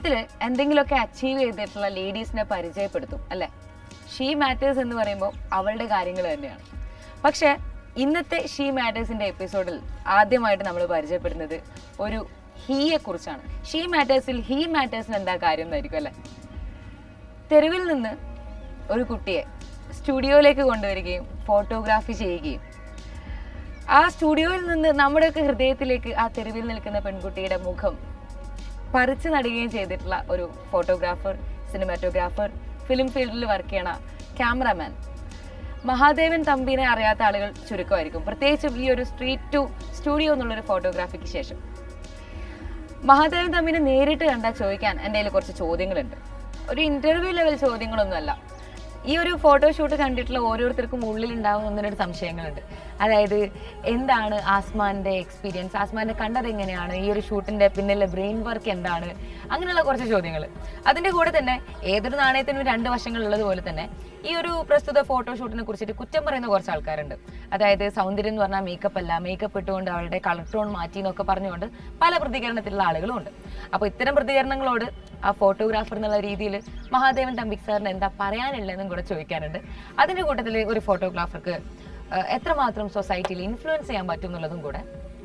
ജീവിതത്തിൽ എന്തെങ്കിലുമൊക്കെ അച്ചീവ് ചെയ്തിട്ടുള്ള ലേഡീസിനെ പരിചയപ്പെടുത്തും അല്ലേ? ഷീ മാറ്റേഴ്സ് എന്ന് പറയുമ്പോൾ അവളുടെ കാര്യങ്ങൾ തന്നെയാണ്. പക്ഷേ ഇന്നത്തെ ഷീ മാറ്റേഴ്സിൻ്റെ എപ്പിസോഡിൽ ആദ്യമായിട്ട് നമ്മൾ പരിചയപ്പെടുന്നത് ഒരു ഹീയെ കുറിച്ചാണ്. ഷീ മാറ്റേഴ്സിൽ ഹീ മാറ്റേഴ്സിന് എന്താ കാര്യം എന്നായിരിക്കും അല്ലേ? തെരുവിൽ നിന്ന് ഒരു കുട്ടിയെ സ്റ്റുഡിയോയിലേക്ക് കൊണ്ടുവരികയും ഫോട്ടോഗ്രാഫി ചെയ്യുകയും ആ സ്റ്റുഡിയോയിൽ നിന്ന് നമ്മുടെയൊക്കെ ഹൃദയത്തിലേക്ക് ആ തെരുവിൽ നിൽക്കുന്ന പെൺകുട്ടിയുടെ മുഖം പറിച്ചു നടുകയും ചെയ്തിട്ടുള്ള ഒരു ഫോട്ടോഗ്രാഫർ, സിനിമാറ്റോഗ്രാഫർ, ഫിലിം ഫീൽഡിൽ വർക്ക് ചെയ്യണ ക്യാമറാമാൻ മഹാദേവൻ തമ്പിനെ അറിയാത്ത ആളുകൾ ചുരുക്കമായിരിക്കും, പ്രത്യേകിച്ചും ഈ ഒരു സ്ട്രീറ്റ് ടു സ്റ്റുഡിയോ എന്നുള്ളൊരു ഫോട്ടോഗ്രാഫിക്ക് ശേഷം. മഹാദേവൻ തമ്പിനെ നേരിട്ട് കണ്ടാൽ ചോദിക്കാൻ എൻ്റെ കയ്യിൽ കുറച്ച് ചോദ്യങ്ങളുണ്ട്. ഒരു ഇൻ്റർവ്യൂ ലെവൽ ചോദ്യങ്ങളൊന്നുമല്ല. ഈ ഒരു ഫോട്ടോഷൂട്ട് കണ്ടിട്ടുള്ള ഓരോരുത്തർക്കും ഉള്ളിൽ ഉണ്ടാകുന്ന ഒന്നിനൊരു സംശയങ്ങളുണ്ട്. അതായത് എന്താണ് ആസ്മാൻ്റെ എക്സ്പീരിയൻസ്, ആസ്മാനെ കണ്ടത് എങ്ങനെയാണ്, ഈ ഒരു ഷൂട്ടിൻ്റെ പിന്നിലെ ബ്രെയിൻ വർക്ക് എന്താണ്, അങ്ങനെയുള്ള കുറച്ച് ചോദ്യങ്ങൾ. അതിൻ്റെ കൂടെ തന്നെ ഏതൊരു നാണയത്തിനും രണ്ട് വശങ്ങളുള്ളത് പോലെ തന്നെ ഈ ഒരു പ്രസ്തുത ഫോട്ടോഷൂട്ടിനെ കുറിച്ചിട്ട് കുറ്റം പറയുന്ന കുറച്ച് ആൾക്കാരുണ്ട്. അതായത് സൗന്ദര്യം എന്ന് പറഞ്ഞാൽ മേക്കപ്പ് അല്ല, മേക്കപ്പ് ഇട്ടുകൊണ്ട് അവളുടെ കളർ ടോൺ മാറ്റി എന്നൊക്കെ പറഞ്ഞുകൊണ്ട് പല പ്രതികരണത്തിലുള്ള ആളുകളും ഉണ്ട്. അപ്പോൾ ഇത്തരം പ്രതികരണങ്ങളോട് ആ ഫോട്ടോഗ്രാഫർ എന്നുള്ള രീതിയിൽ മഹാദേവൻ തമ്പി സാറിന് എന്താ പറയാനുള്ളതെന്നും കൂടെ ചോദിക്കാനുണ്ട്. അതിൻ്റെ കൂട്ടത്തിൽ ഒരു ഫോട്ടോഗ്രാഫർക്ക് എത്രമാത്രം സൊസൈറ്റിയിൽ ഇൻഫ്ലുവൻസ് ചെയ്യാൻ പറ്റും എന്നുള്ളതും കൂടെ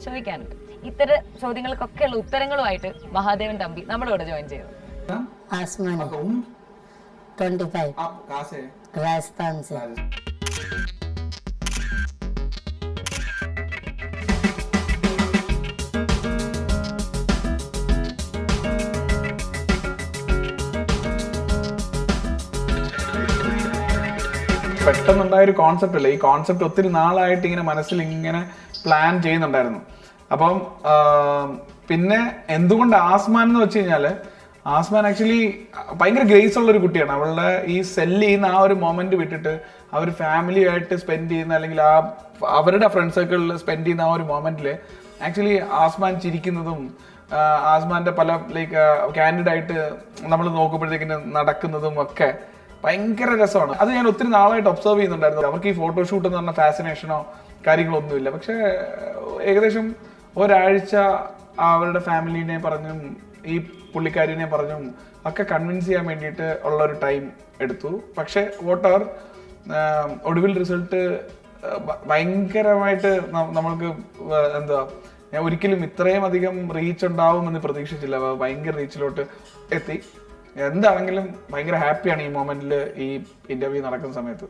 ചോദിക്കാനുണ്ട്. ഇത്തരം ചോദ്യങ്ങൾക്കൊക്കെയുള്ള ഉത്തരങ്ങളുമായിട്ട് മഹാദേവൻ തമ്പി നമ്മളോട് ജോയിൻ ചെയ്തു. राजस्थान से। പെട്ടെന്നുണ്ടായ ഒരു കോൺസെപ്റ്റ് അല്ലേ, ഈ കോൺസെപ്റ്റ് ഒത്തിരി നാളായിട്ട് ഇങ്ങനെ മനസ്സിൽ ഇങ്ങനെ പ്ലാൻ ചെയ്യുന്നുണ്ടായിരുന്നു. അപ്പം പിന്നെ എന്തുകൊണ്ട് ആസ്മാൻ എന്ന് വെച്ച് കഴിഞ്ഞാൽ ആസ്മാൻ ആക്ച്വലി ഭയങ്കര ഗ്രേസ് ഉള്ള ഒരു കുട്ടിയാണ്. അവളുടെ ഈ സെല്ല് ചെയ്യുന്ന ആ ഒരു മൊമെന്റ് വിട്ടിട്ട് അവർ ഫാമിലി ആയിട്ട് സ്പെൻഡ് ചെയ്യുന്ന അല്ലെങ്കിൽ ആ അവരുടെ ഫ്രണ്ട് സർക്കിളിൽ സ്പെൻഡ് ചെയ്യുന്ന ആ ഒരു മൊമെന്റിൽ ആക്ച്വലി ആസ്മാൻ ചിരിക്കുന്നതും ആസ്മാന്റെ പല ലൈക്ക് കാൻഡിഡായിട്ട് നമ്മൾ നോക്കുമ്പോഴത്തേക്കിന് നടക്കുന്നതും ഒക്കെ ഭയങ്കര രസമാണ്. അത് ഞാൻ ഒത്തിരി നാളായിട്ട് ഒബ്സർവ് ചെയ്യുന്നുണ്ടായിരുന്നു. അവർക്ക് ഈ ഫോട്ടോഷൂട്ട് എന്ന് പറഞ്ഞ ഫാസിനേഷനോ കാര്യങ്ങളൊന്നുമില്ല. പക്ഷേ ഏകദേശം ഒരാഴ്ച അവരുടെ ഫാമിലിനെ പറഞ്ഞും ഈ പുള്ളിക്കാരിനെ പറഞ്ഞും ഒക്കെ കൺവിൻസ് ചെയ്യാൻ വേണ്ടിയിട്ട് ഉള്ളൊരു ടൈം എടുത്തു. പക്ഷേ വോട്ടെവർ ഒടുവിൽ റിസൾട്ട് ഭയങ്കരമായിട്ട് നമ്മൾക്ക് എന്താ, ഞാൻ ഒരിക്കലും ഇത്രയും അധികം റീച്ച് ഉണ്ടാവുമെന്ന് പ്രതീക്ഷിച്ചില്ല. ഭയങ്കര റീച്ചിലോട്ട് എത്തി. എന്താണെങ്കിലും ഭയങ്കര ഹാപ്പിയാണ് ഈ മൊമെന്റിൽ ഈ ഇന്റർവ്യൂ നടക്കുന്ന സമയത്ത്.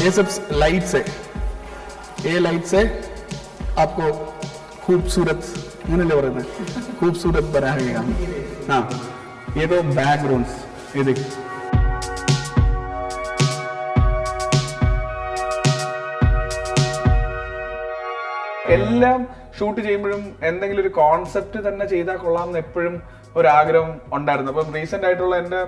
ये सब लाइट्स है, ये लाइट्स है आपको खूबसूरत खूबसूरत बनाएगा. हाँ, ये तो बैकग्राउंड्स, ये देख എല്ലാം ഷൂട്ട് ചെയ്യുമ്പോഴും എന്തെങ്കിലും ഒരു കോൺസെപ്റ്റ് തന്നെ ചെയ്താൽ കൊള്ളാമെന്ന് എപ്പോഴും ഒരാഗ്രഹം ഉണ്ടായിരുന്നു. അപ്പം റീസെന്റ് ആയിട്ടുള്ള എൻ്റെ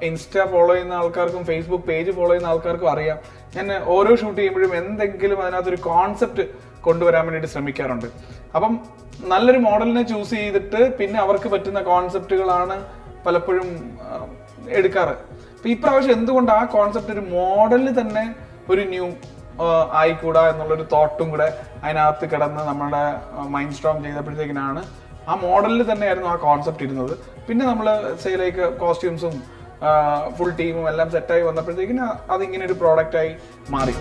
ഇൻസ്റ്റ ഫോളോ ചെയ്യുന്ന ആൾക്കാർക്കും ഫേസ്ബുക്ക് പേജ് ഫോളോ ചെയ്യുന്ന ആൾക്കാർക്കും അറിയാം, ഞാൻ ഓരോ ഷൂട്ട് ചെയ്യുമ്പോഴും എന്തെങ്കിലും അതിനകത്തൊരു കോൺസെപ്റ്റ് കൊണ്ടുവരാൻ വേണ്ടിയിട്ട് ശ്രമിക്കാറുണ്ട്. അപ്പം നല്ലൊരു മോഡലിനെ ചൂസ് ചെയ്തിട്ട് പിന്നെ അവർക്ക് പറ്റുന്ന കോൺസെപ്റ്റുകളാണ് പലപ്പോഴും എടുക്കാറ്. അപ്പം ഇപ്രാവശ്യം എന്തുകൊണ്ട് ആ കോൺസെപ്റ്റ് ഒരു മോഡലിൽ തന്നെ ഒരു ന്യൂ ആയിക്കൂടാ എന്നുള്ളൊരു തോട്ടും കൂടെ അതിനകത്ത് കിടന്ന് നമ്മുടെ മൈൻഡ് സ്ട്രോം ചെയ്തപ്പോഴത്തേക്കിനാണ് ആ മോഡലിൽ തന്നെയായിരുന്നു ആ കോൺസെപ്റ്റ് ഇരുന്നത്. പിന്നെ നമ്മൾ ലൈക്ക് കോസ്റ്റ്യൂംസും ഫുൾ ടീമും എല്ലാം സെറ്റായി വന്നപ്പോഴത്തേക്കിന് അതിങ്ങനെ ഒരു പ്രോഡക്റ്റായി മാറി.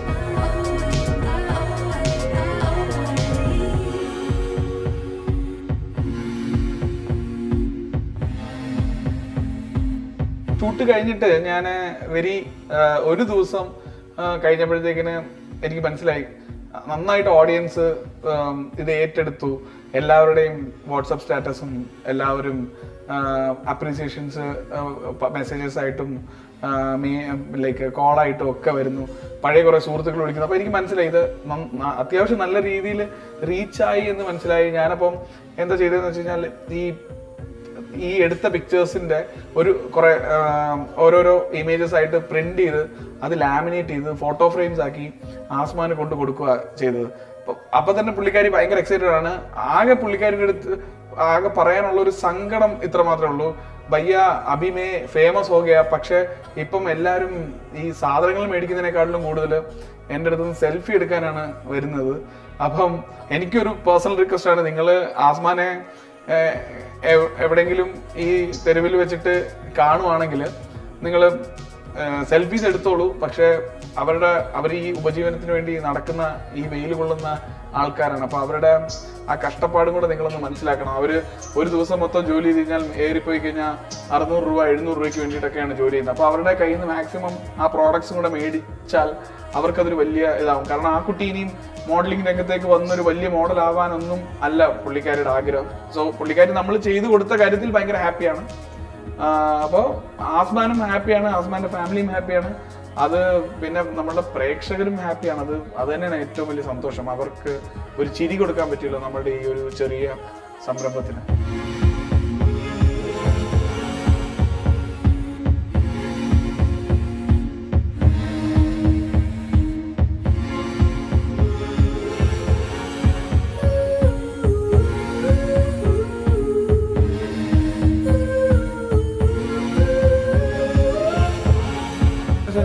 ഷൂട്ട് കഴിഞ്ഞിട്ട് ഞാൻ ഒരു ദിവസം കഴിഞ്ഞപ്പോഴത്തേക്കിന് എനിക്ക് മനസ്സിലായി നന്നായിട്ട് ഓഡിയൻസ് ഇത് ഏറ്റെടുത്തു. എല്ലാവരുടെയും വാട്സപ്പ് സ്റ്റാറ്റസും എല്ലാവരും അപ്രീസിയേഷൻസ് മെസ്സേജസ് ആയിട്ടും ലൈക്ക് കോളായിട്ടും ഒക്കെ വരുന്നു. പഴയ കുറേ സുഹൃത്തുക്കൾ വിളിക്കുന്നു. അപ്പോൾ എനിക്ക് മനസ്സിലായി ഇത് അത്യാവശ്യം നല്ല രീതിയിൽ റീച്ചായി എന്ന് മനസ്സിലായി. ഞാനപ്പം എന്താ ചെയ്തതെന്ന് വെച്ച് കഴിഞ്ഞാൽ ഈ എടുത്ത പിക്ചേഴ്സിന്റെ കുറെ ഓരോരോ ഇമേജസ് ആയിട്ട് പ്രിന്റ് ചെയ്ത് അത് ലാമിനേറ്റ് ചെയ്ത് ഫോട്ടോ ഫ്രെയിംസ് ആക്കി ആസ്മാന് കൊണ്ട് കൊടുക്കുക ചെയ്തത്. അപ്പൊ തന്നെ പുള്ളിക്കാരി ഭയങ്കര എക്സൈറ്റഡ് ആണ്. പുള്ളിക്കാരിയുടെ അടുത്ത് ആകെ പറയാനുള്ള ഒരു സങ്കടം ഇത്ര മാത്രമേ ഉള്ളൂ. ഭയ്യ അഭിമേ ഫേമസ് ഹോ ഗയാ, പക്ഷെ ഇപ്പം എല്ലാവരും ഈ സാധനങ്ങൾ മേടിക്കുന്നതിനേക്കാട്ടിലും കൂടുതൽ എൻ്റെ അടുത്ത് നിന്ന് സെൽഫി എടുക്കാനാണ് വരുന്നത്. അപ്പം എനിക്കൊരു പേഴ്സണൽ റിക്വസ്റ്റ് ആണ്, നിങ്ങൾ ആസ്മാനെ എവിടെയെങ്കിലും ഈ തെരുവിൽ വെച്ചിട്ട് കാണുവാണെങ്കിൽ നിങ്ങൾ സെൽഫീസ് എടുത്തോളൂ. പക്ഷെ അവർ ഈ ഉപജീവനത്തിന് വേണ്ടി നടക്കുന്ന ഈ വെയിൽ കൊള്ളുന്ന ആൾക്കാരാണ്. അപ്പൊ അവരുടെ ആ കഷ്ടപ്പാടും കൂടെ നിങ്ങളൊന്ന് മനസ്സിലാക്കണം. അവര് ഒരു ദിവസം മൊത്തം ജോലി ചെയ്ത് കഴിഞ്ഞാൽ ഏറിപ്പോയി കഴിഞ്ഞാൽ 600 രൂപ 700 രൂപയ്ക്ക് വേണ്ടിയിട്ടൊക്കെയാണ് ജോലി ചെയ്യുന്നത്. അപ്പൊ അവരുടെ കയ്യിൽ നിന്ന് മാക്സിമം ആ പ്രോഡക്ട്സും കൂടെ മേടിച്ചാൽ അവർക്കതൊരു വലിയ ഇതാവും. കാരണം ആ കുട്ടി ഇനിയും മോഡലിംഗ് രംഗത്തേക്ക് വന്നൊരു വലിയ മോഡൽ ആവാനൊന്നും അല്ല പുള്ളിക്കാരിയുടെ ആഗ്രഹം. സോ പുള്ളിക്കാരി നമ്മൾ ചെയ്തു കൊടുത്ത കാര്യത്തിൽ ഭയങ്കര ഹാപ്പിയാണ്. അപ്പോൾ ആസ്മാനും ഹാപ്പിയാണ്, ആസ്മാന്റെ ഫാമിലിയും ഹാപ്പിയാണ്, അത് പിന്നെ നമ്മളുടെ പ്രേക്ഷകരും ഹാപ്പിയാണ്. അത് തന്നെയാണ് ഏറ്റവും വലിയ സന്തോഷം. അവർക്ക് ഒരു ചിരി കൊടുക്കാൻ പറ്റില്ല നമ്മളുടെ ഈ ഒരു ചെറിയ സംരംഭത്തിന്.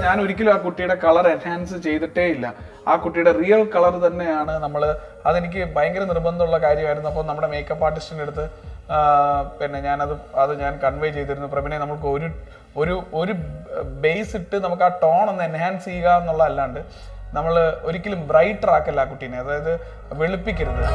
ഞാൻ ഒരിക്കലും ആ കുട്ടിയുടെ കളർ എൻഹാൻസ് ചെയ്തിട്ടേ ഇല്ല. ആ കുട്ടിയുടെ റിയൽ കളർ തന്നെയാണ് നമ്മൾ. അതെനിക്ക് ഭയങ്കര നിർബന്ധമുള്ള കാര്യമായിരുന്നു. അപ്പോൾ നമ്മുടെ മേക്കപ്പ് ആർട്ടിസ്റ്റിൻ്റെ അടുത്ത് പിന്നെ അത് ഞാൻ കൺവേ ചെയ്തിരുന്നു, പ്രഭിനെ നമുക്ക് ഒരു ബേസ് ഇട്ട് നമുക്ക് ആ ടോൺ ഒന്ന് എൻഹാൻസ് ചെയ്യുക എന്നുള്ളതല്ലാണ്ട് നമ്മൾ ഒരിക്കലും ബ്രൈറ്റർ ആക്കല്ല ആ കുട്ടീനെ, അതായത് വെളുപ്പിക്കരുത്.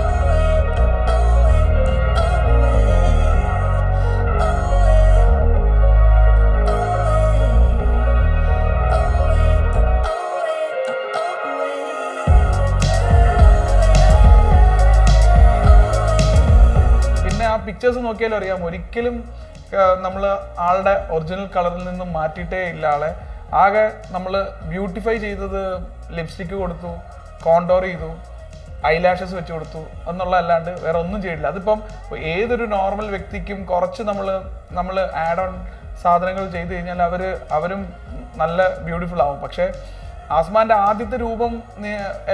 പിക്ചേഴ്സ് നോക്കിയാലും അറിയാം, ഒരിക്കലും നമ്മൾ ആളുടെ ഒറിജിനൽ കളറിൽ നിന്നും മാറ്റിയിട്ടേ ഇല്ല ആളെ. ആകെ നമ്മൾ ബ്യൂട്ടിഫൈ ചെയ്തത് ലിപ്സ്റ്റിക്ക് കൊടുത്തു, കോണ്ടോർ ചെയ്തു, ഐലാഷസ് വെച്ച് കൊടുത്തു എന്നുള്ളതല്ലാണ്ട് വേറെ ഒന്നും ചെയ്തില്ല. അതിപ്പം ഏതൊരു നോർമൽ വ്യക്തിക്കും കുറച്ച് നമ്മൾ ആഡ് ഓൺ സാധനങ്ങൾ ചെയ്ത് കഴിഞ്ഞാൽ അവരും നല്ല ബ്യൂട്ടിഫുൾ ആവും. പക്ഷേ ആസ്മാൻ്റെ ആദ്യത്തെ രൂപം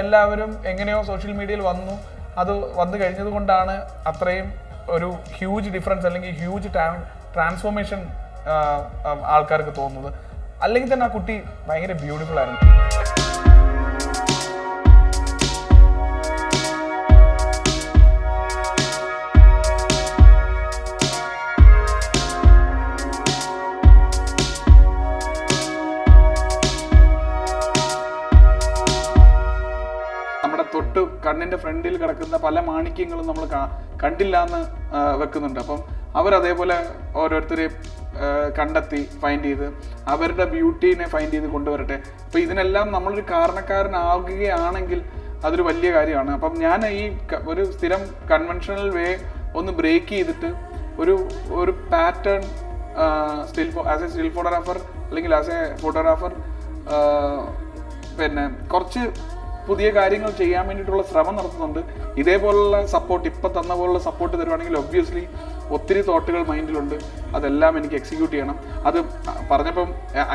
എല്ലാവരും എങ്ങനെയോ സോഷ്യൽ മീഡിയയിൽ അത് വന്നു കഴിഞ്ഞത് കൊണ്ടാണ് അത്രയും ഒരു ഹ്യൂജ് ഡിഫറൻസ് അല്ലെങ്കിൽ ഹ്യൂജ് ട്രാൻസ്ഫോർമേഷൻ ആൾക്കാർക്ക് തോന്നുന്നത്. അല്ലെങ്കിൽ തന്നെ ആ കുട്ടി ഭയങ്കര ബ്യൂട്ടിഫുൾ ആയിരുന്നു. നമ്മുടെ തൊട്ട് കണ്ണിന്റെ ഫ്രണ്ടിൽ കിടക്കുന്ന പല മാണിക്യങ്ങളും നമ്മൾ കണ്ടില്ല എന്ന് വെക്കുന്നുണ്ട്. അപ്പം അവരതേപോലെ ഓരോരുത്തരെ കണ്ടെത്തി ഫൈൻഡ് ചെയ്ത് അവരുടെ ബ്യൂട്ടീനെ ഫൈൻഡ് ചെയ്ത് കൊണ്ടുവരട്ടെ. അപ്പം ഇതിനെല്ലാം നമ്മളൊരു കാരണക്കാരനാകുകയാണെങ്കിൽ അതൊരു വലിയ കാര്യമാണ്. അപ്പം ഞാൻ ഈ ഒരു സ്ഥിരം കൺവെൻഷണൽ വേ ഒന്ന് ബ്രേക്ക് ചെയ്തിട്ട് ഒരു pattern as A still photographer അല്ലെങ്കിൽ ആസ് എ ഫോട്ടോഗ്രാഫർ പിന്നെ കുറച്ച് പുതിയ കാര്യങ്ങൾ ചെയ്യാൻ വേണ്ടിയിട്ടുള്ള ശ്രമം നടത്തുന്നുണ്ട്. ഇതേപോലുള്ള സപ്പോർട്ട് ഇപ്പം തന്ന പോലുള്ള സപ്പോർട്ട് തരുവാണെങ്കിൽ ഒബ്വിയസ്ലി ഒത്തിരി തോട്ടുകൾ മൈൻഡിലുണ്ട്, അതെല്ലാം എനിക്ക് എക്സിക്യൂട്ട് ചെയ്യണം. അത് പറഞ്ഞപ്പം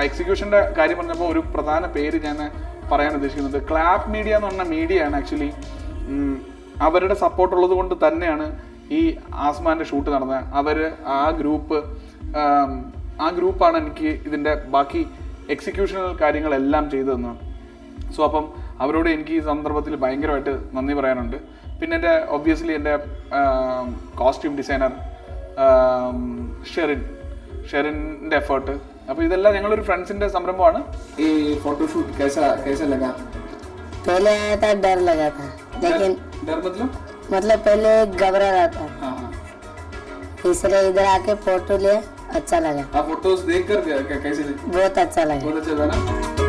എക്സിക്യൂഷൻ്റെ കാര്യം പറഞ്ഞപ്പോൾ ഒരു പ്രധാന പേര് ഞാൻ പറയാൻ ഉദ്ദേശിക്കുന്നത് ക്ലാപ്പ് മീഡിയ എന്ന് പറഞ്ഞ മീഡിയയാണ്. ആക്ച്വലി അവരുടെ സപ്പോർട്ട് ഉള്ളത് കൊണ്ട് തന്നെയാണ് ഈ ആസ്മാൻ്റെ ഷൂട്ട് നടന്നത്. ആ ഗ്രൂപ്പാണ് എനിക്ക് ഇതിൻ്റെ ബാക്കി എക്സിക്യൂഷണൽ കാര്യങ്ങളെല്ലാം ചെയ്തു തന്നത്. സോ അപ്പം അവരോട് എനിക്ക് ഈ സന്ദർഭത്തിൽ ഭയങ്കരമായിട്ട് നന്ദി പറയാനുണ്ട്. പിന്നെ ഒബ്വിയസ്ലി എൻ്റെ കോസ്റ്റ്യൂം ഡിസൈനർ ഷെറിൻ്റെ എഫേർട്ട്. അപ്പോൾ ഇതെല്ലാം ഞങ്ങളൊരു ഫ്രണ്ട്സിൻ്റെ സംരംഭമാണ്. ഈ ഫോട്ടോഷൂട്ട് कैसा लगा? पहले आया था डर लगा था, लेकिन डर मतलब पहले घबरा रहा था, इसलिए इधर आके फोटो लिए अच्छा लगा. आप फोटोज देखकर कैसे? बहुत अच्छा लगा. बहुत अच्छा लगा ना.